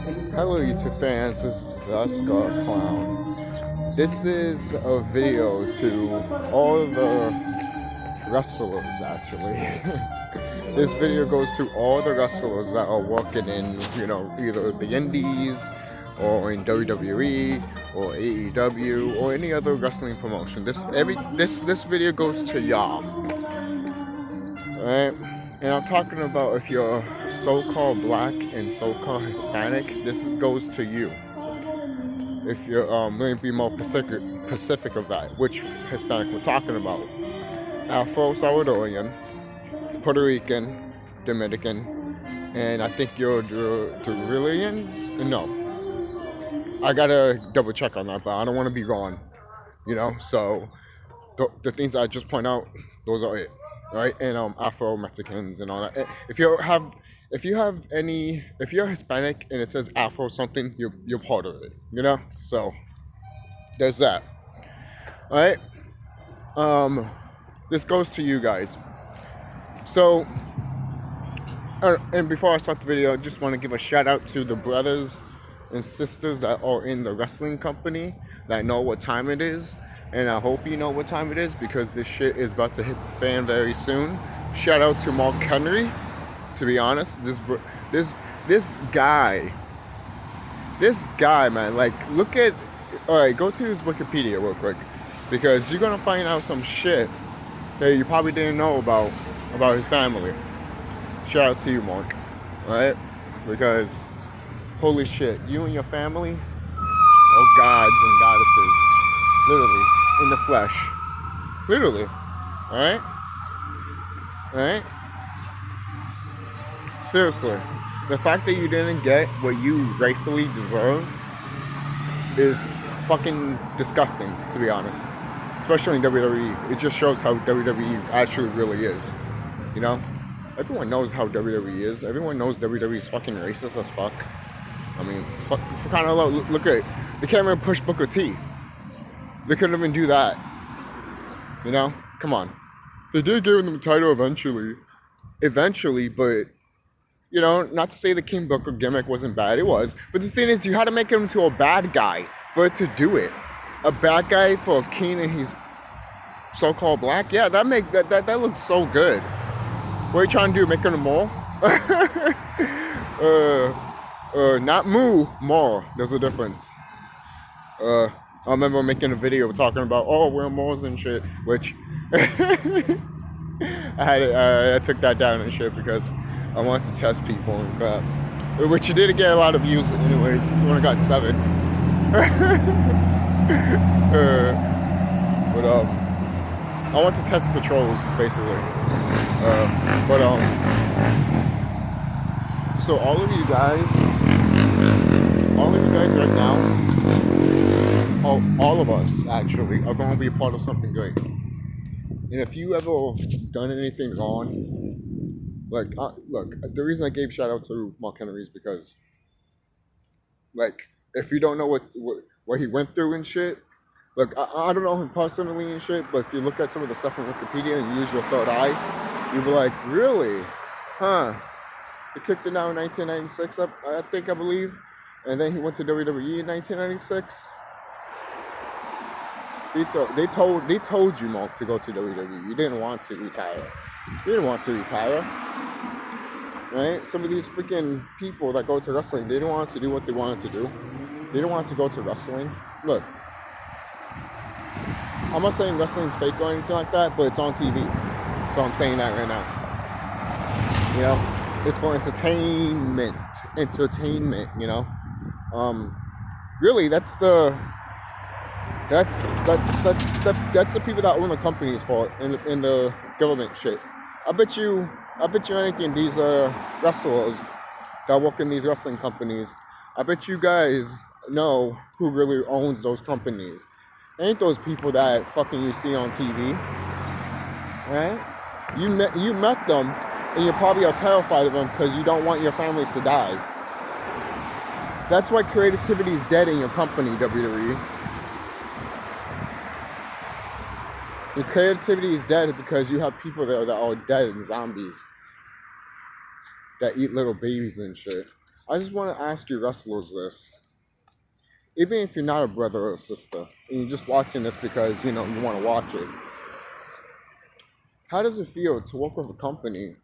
Hello YouTube fans, this is TheSkullKlown. This is a video to all the wrestlers actually. This video goes to all the wrestlers that are working in, either the indies or in WWE or AEW or any other wrestling promotion. This video goes to y'all. Alright? And I'm talking about if you're so-called black and so-called Hispanic, this goes to you. If you're let me be more specific of that, which Hispanic we're talking about. Afro Salvadorian, Puerto Rican, Dominican, and I think you're Durilians? No. I gotta double check on that, but I don't want to be wrong. So the things I just point out, those are it. Right? And Afro Mexicans and all that. If you're Hispanic and it says Afro something, you're part of it. So there's that. All right. This goes to you guys. So, and before I start the video, I just want to give a shout out to the brothers and sisters that are in the wrestling company that know what time it is. And I hope you know what time it is because this shit is about to hit the fan very soon. Shout out to Mark Henry. To be honest, this guy, man. Like, look at. All right, go to his Wikipedia real quick because you're gonna find out some shit that you probably didn't know about his family. Shout out to you, Mark. All right, because holy shit, you and your family are gods and goddesses. Literally, in the flesh. Literally. Alright? Alright? Seriously. The fact that you didn't get what you rightfully deserve is fucking disgusting, to be honest. Especially in WWE. It just shows how WWE actually really is. Everyone knows how WWE is. Everyone knows WWE is fucking racist as fuck. I mean, for kind of look at it. They can't even push Booker T. They couldn't even do that. Come on. They did give him the title eventually, but, not to say the King Booker gimmick wasn't bad. It was. But the thing is, you had to make him into a bad guy for it to do it. A bad guy for a king and he's so-called black? Yeah, that looks so good. What are you trying to do? Make him a mole? Not moo, more. There's a difference. I remember making a video talking about, we're moles and shit, which I took that down and shit because I wanted to test people and crap. Which you didn't get a lot of views anyways. You only got 7. But I want to test the trolls basically. So all of you guys right now, all of us actually are going to be a part of something great. And if you ever done anything wrong, look, the reason I gave shout out to Mark Henry is because, if you don't know what he went through and shit, I don't know him personally and shit, but if you look at some of the stuff on Wikipedia and you use your third eye, you'll be like, really? Huh? He kicked it out in 1996, I believe. And then he went to WWE in 1996. They told you, Mark, to go to WWE. You didn't want to retire. Right? Some of these freaking people that go to wrestling, they didn't want to do what they wanted to do. They didn't want to go to wrestling. Look, I'm not saying wrestling's fake or anything like that, but it's on TV. So I'm saying that right now. It's for entertainment. Really, that's the people that own the companies for in the government shit. I bet you anything these wrestlers that work in these wrestling companies, I bet you guys know who really owns those companies. Ain't those people that fucking you see on TV, right? You met them, and you probably are terrified of them because you don't want your family to die. That's why creativity is dead in your company, WWE. Your creativity is dead because you have people there that are dead and zombies that eat little babies and shit. I just want to ask you wrestlers this. Even if you're not a brother or a sister, and you're just watching this because, you want to watch it, how does it feel to work with a company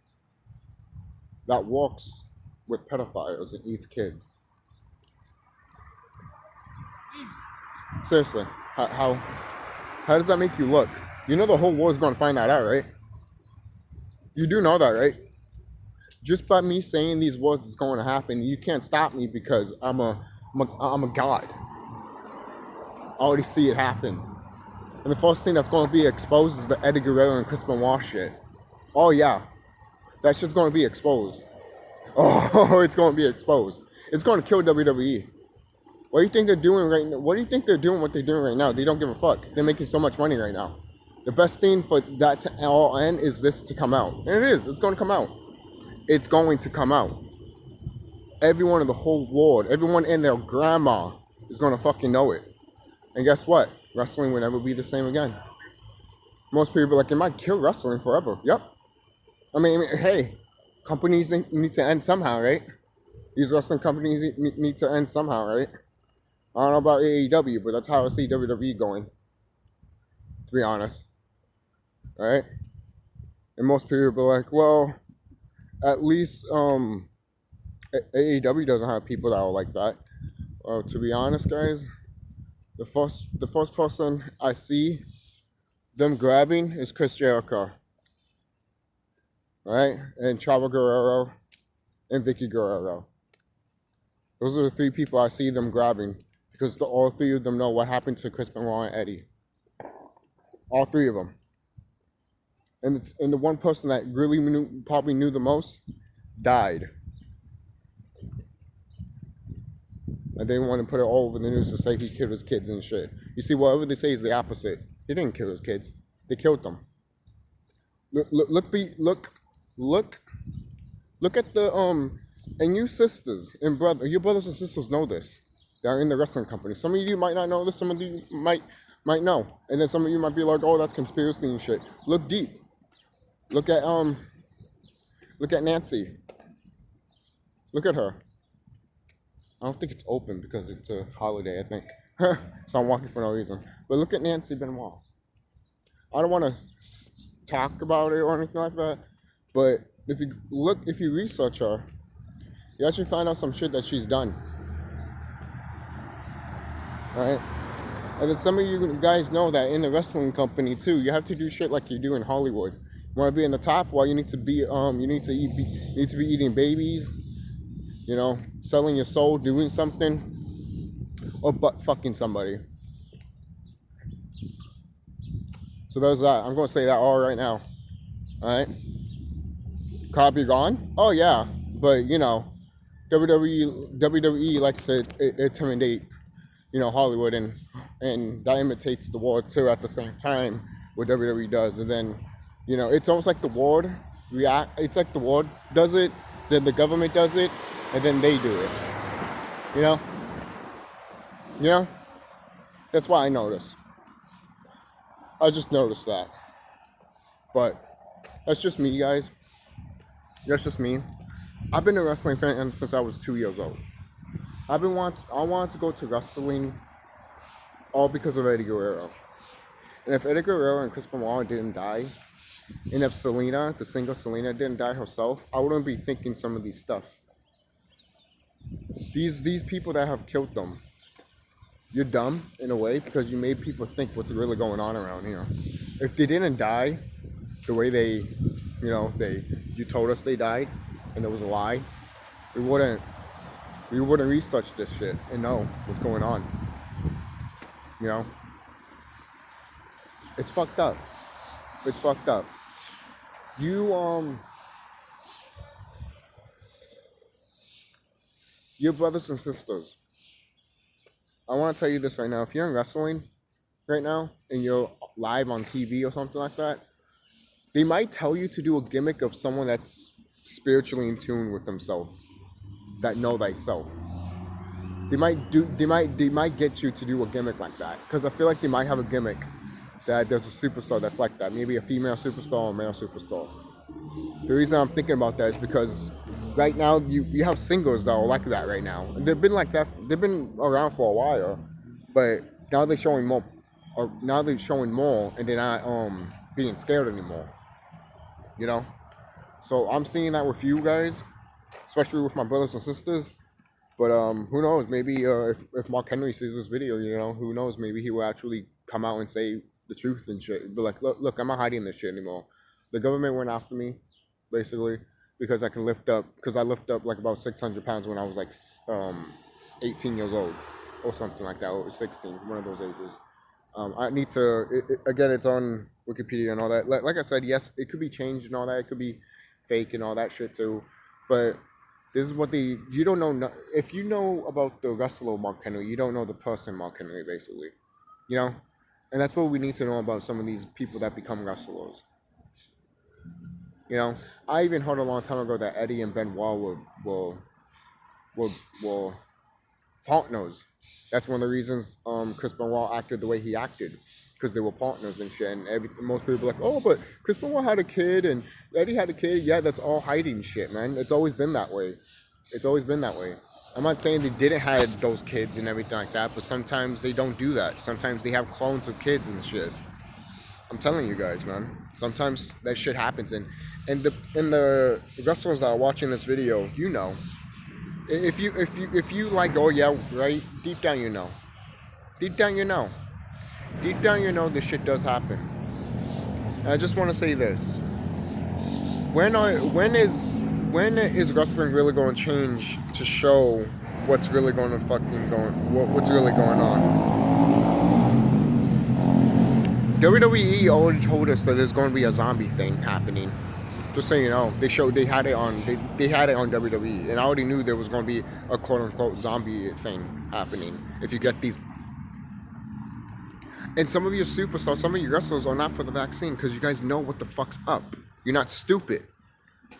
that walks with pedophiles and eats kids? Seriously, how does that make you look? You know the whole world's going to find that out, right? You do know that, right? Just by me saying these words is going to happen, you can't stop me because I'm a god. I already see it happen. And the first thing that's going to be exposed is the Eddie Guerrero and Chris Benoit shit. Oh yeah, that shit's going to be exposed. Oh, it's going to be exposed. It's going to kill WWE. What do you think they're doing right now? What do you think they're doing what they're doing right now? They don't give a fuck. They're making so much money right now. The best thing for that to all end is this to come out. And it is. It's going to come out. It's going to come out. Everyone in the whole world, everyone and their grandma is going to fucking know it. And guess what? Wrestling will never be the same again. Most people are like, it might kill wrestling forever. Yep. I mean, hey, companies need to end somehow, right? These wrestling companies need to end somehow, right? I don't know about AEW, but that's how I see WWE going, to be honest. Right? And most people are like, well, at least AEW doesn't have people that are like that. To be honest, guys, the first person I see them grabbing is Chris Jericho. Right? And Chavo Guerrero and Vicky Guerrero. Those are the three people I see them grabbing because all three of them know what happened to Chris Benoit and Eddie. All three of them. And the one person that really probably knew the most died. And they want to put it all over the news to say he killed his kids and shit. You see, whatever they say is the opposite. He didn't kill his kids. They killed them. Look at the and you sisters and your brothers and sisters know this. They're in the wrestling company. Some of you might not know this. Some of you might know, and then some of you might be like, "Oh, that's conspiracy and shit." Look deep. Look at Nancy. Look at her. I don't think it's open because it's a holiday, I think. So I'm walking for no reason. But look at Nancy Benoit. I don't want to talk about it or anything like that, but if you research her, you actually find out some shit that she's done. Right? And then some of you guys know that in the wrestling company too, you have to do shit like you do in Hollywood. You want to be in the top? Well, you need to be eating babies, selling your soul, doing something, or butt fucking somebody. So there's that. I'm going to say that all right now. All right? Copy gone? Oh, yeah. But, WWE likes to intimidate, Hollywood, and that imitates the world, too, at the same time, what WWE does. And then, it's almost like the world it's like the world does it, then the government does it, and then they do it. That's why I notice. I just noticed that. But that's just me, guys. That's just me. I've been a wrestling fan since I was 2 years old. I wanted to go to wrestling all because of Eddie Guerrero. And if Eddie Guerrero and Chris Benoit didn't die, and if Selena, the single Selena, didn't die herself, I wouldn't be thinking some of these stuff. These people that have killed them, you're dumb in a way because you made people think what's really going on around here. If they didn't die the way you told us they died, and it was a lie, we wouldn't research this shit and know what's going on. It's fucked up. It's fucked up. Your brothers and sisters, I want to tell you this right now. If you're in wrestling right now and you're live on TV or something like that, they might tell you to do a gimmick of someone that's spiritually in tune with themselves, that know thyself. They might get you to do a gimmick like that, because I feel like they might have a gimmick that there's a superstar that's like that, maybe a female superstar or a male superstar. The reason I'm thinking about that is because right now you have singles that are like that right now. They've been like that. They've been around for a while, but now they're showing more. Or now they're showing more, and they're not being scared anymore. You know. So I'm seeing that with you guys, especially with my brothers and sisters. But who knows? Maybe if Mark Henry sees this video, you know, who knows? Maybe he will actually come out and say the truth and shit. Be like, look, I'm not hiding this shit anymore. The government went after me, basically, because I lift up like about 600 pounds when I was like 18 years old or something like that, or 16, one of those ages. I need to, again, it's on Wikipedia and all that. Like I said, yes, it could be changed and all that. It could be fake and all that shit too. But this is what you don't know. If you know about the wrestler Mark Henry, you don't know the person Mark Henry, basically. You know? And that's what we need to know about some of these people that become wrestlers. You know? I even heard a long time ago that Eddie and Benoit were partners. That's one of the reasons Chris Benoit acted the way he acted, because they were partners and shit. And most people are like, oh, but Chris Benoit had a kid and Eddie had a kid. Yeah, that's all hiding shit, man. It's always been that way. It's always been that way. I'm not saying they didn't have those kids and everything like that, but sometimes they don't do that. Sometimes they have clones of kids and shit. I'm telling you guys, man. Sometimes that shit happens, and the wrestlers that are watching this video, you know. If you like, oh yeah, right, deep down you know. Deep down you know this shit does happen. And I just want to say this: when is wrestling really going to change to show what's really going to what's really going on? WWE already told us that there's going to be a zombie thing happening. Just so you know, they had it on WWE, and I already knew there was going to be a quote unquote zombie thing happening. If you get these, and some of your superstars, some of your wrestlers are not for the vaccine because you guys know what the fuck's up. You're not stupid.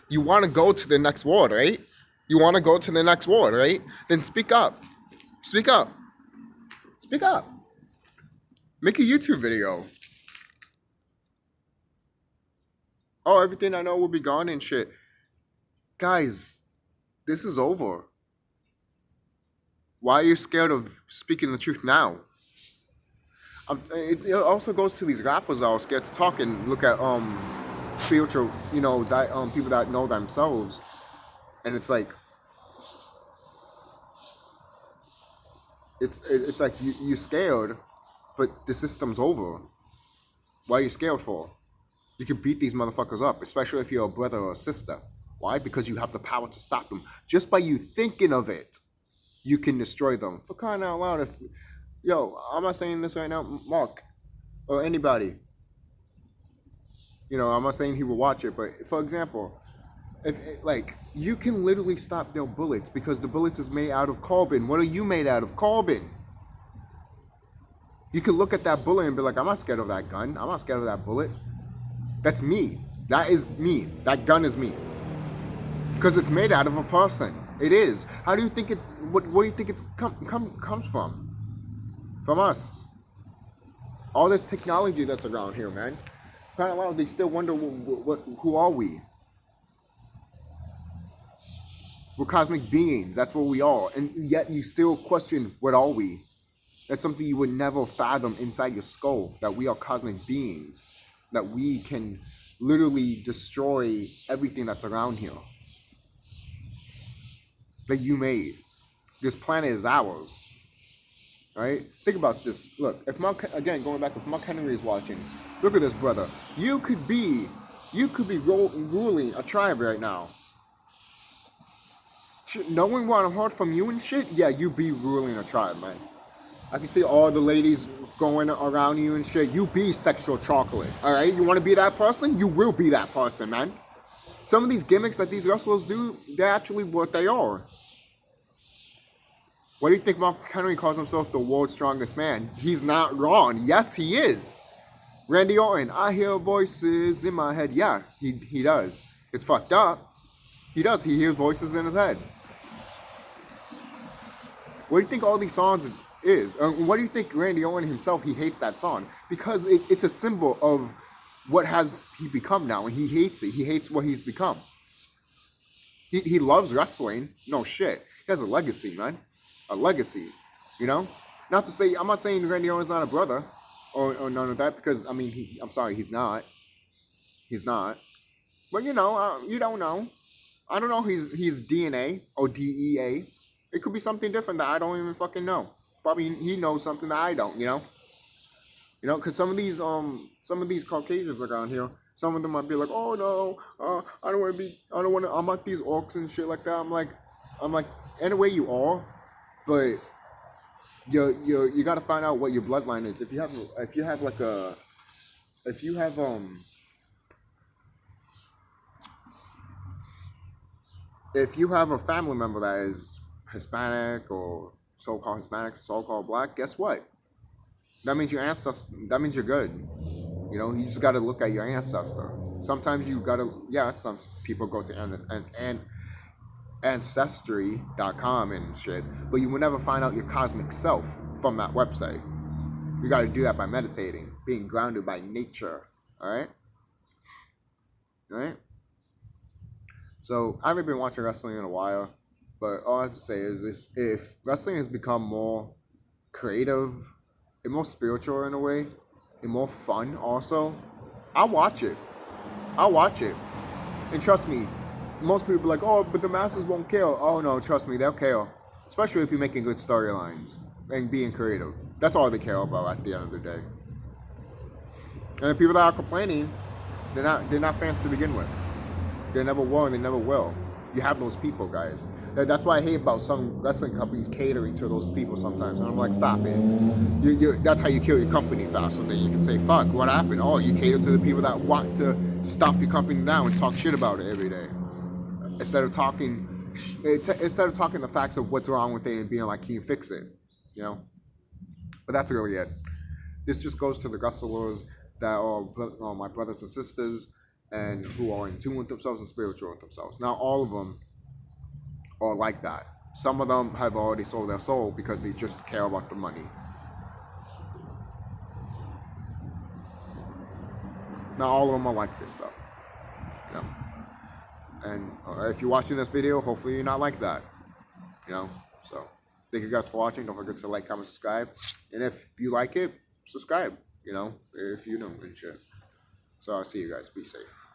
You want to go to the next ward, right? You want to go to the next ward, right? Then speak up. Speak up. Speak up. Make a YouTube video. Oh, everything I know will be gone and shit. Guys, this is over. Why are you scared of speaking the truth now? It also goes to these rappers that are scared to talk and look at spiritual, you know, that people that know themselves, and it's like it's like you're scared, but the system's over. Why are you scared for? You can beat these motherfuckers up, especially if you're a brother or a sister. Why? Because you have the power to stop them. Just by you thinking of it, you can destroy them. For crying out loud, I'm not saying this right now, Mark, or anybody. You know, I'm not saying he will watch it, but for example, you can literally stop their bullets because the bullets is made out of carbon. What are you made out of? Carbon. You can look at that bullet and be like, I'm not scared of that gun. I'm not scared of that bullet. That's me. That is me. That gun is me. Because it's made out of a person. It is. How do you think what do you think it's comes from? From us. All this technology that's around here, man. Kind of loud, they still wonder who are we? We're cosmic beings. That's what we are. And yet you still question, what are we? That's something you would never fathom inside your skull. That we are cosmic beings. That we can literally destroy everything that's around here. That you made. This planet is ours. Right? Think about this. Look, if going back, if Mark Henry is watching, look at this, brother. You could be ruling a tribe right now. Knowing what I've heard from you and shit, yeah, you be ruling a tribe, man. I can see all the ladies going around you and shit. You be sexual chocolate, all right? You want to be that person? You will be that person, man. Some of these gimmicks that these wrestlers do, they're actually what they are. What do you think Mark Henry calls himself the world's strongest man? He's not wrong. Yes, he is. Randy Orton, I hear voices in my head. Yeah, he does. It's fucked up. He does. He hears voices in his head. What do you think all these songs is? What do you think Randy Orton himself, he hates that song? Because it's a symbol of what has he become now, and he hates it. He hates what he's become. He loves wrestling. No shit. He has a legacy, man. A legacy. You know? Not to say, I'm not saying Randy Orton's not a brother or none of that, because, I mean, I'm sorry, he's not. He's not. But, you don't know. I don't know he's DNA or DEA. It could be something different that I don't even fucking know. Probably he knows something that I don't, because some of these Caucasians around here, some of them might be like, oh no, I don't want to be, I don't want to, I'm not these orcs and shit like that. I'm like, anyway you are, but you got to find out what your bloodline is. If you have a family member that is Hispanic or so-called Hispanic, so-called black, guess what? That means your ancestor. That means you're good. You just got to look at your ancestor. Sometimes you got to. Yeah, some people go to ancestry.com and shit, but you will never find out your cosmic self from that website. You got to do that by meditating, being grounded by nature. All right. So I haven't been watching wrestling in a while, but all I have to say is this: if wrestling has become more creative and more spiritual in a way, and more fun also, I'll watch it. And trust me, most people are like, oh, but the masses won't care. Oh no, trust me, they'll care. Especially if you're making good storylines and being creative. That's all they care about at the end of the day. And the people that are complaining, they're not fans to begin with. They never were and they never will. You have those people, guys. That's why I hate about some wrestling companies catering to those people sometimes. And I'm like, stop it. That's how you kill your company faster. Then you can say, fuck, what happened? Oh, you cater to the people that want to stomp your company down and talk shit about it every day. Instead of talking the facts of what's wrong with it and being like, can you fix it? But that's really it. This just goes to the wrestlers that are my brothers and sisters and who are in tune with themselves and spiritual with themselves. Now, all of them are like that. Some of them have already sold their soul because they just care about the money. Not all of them are like this, though. And if you're watching this video, hopefully you're not like that. So thank you guys for watching. Don't forget to like, comment, subscribe. And if you like it, subscribe. If you don't and shit. So I'll see you guys. Be safe.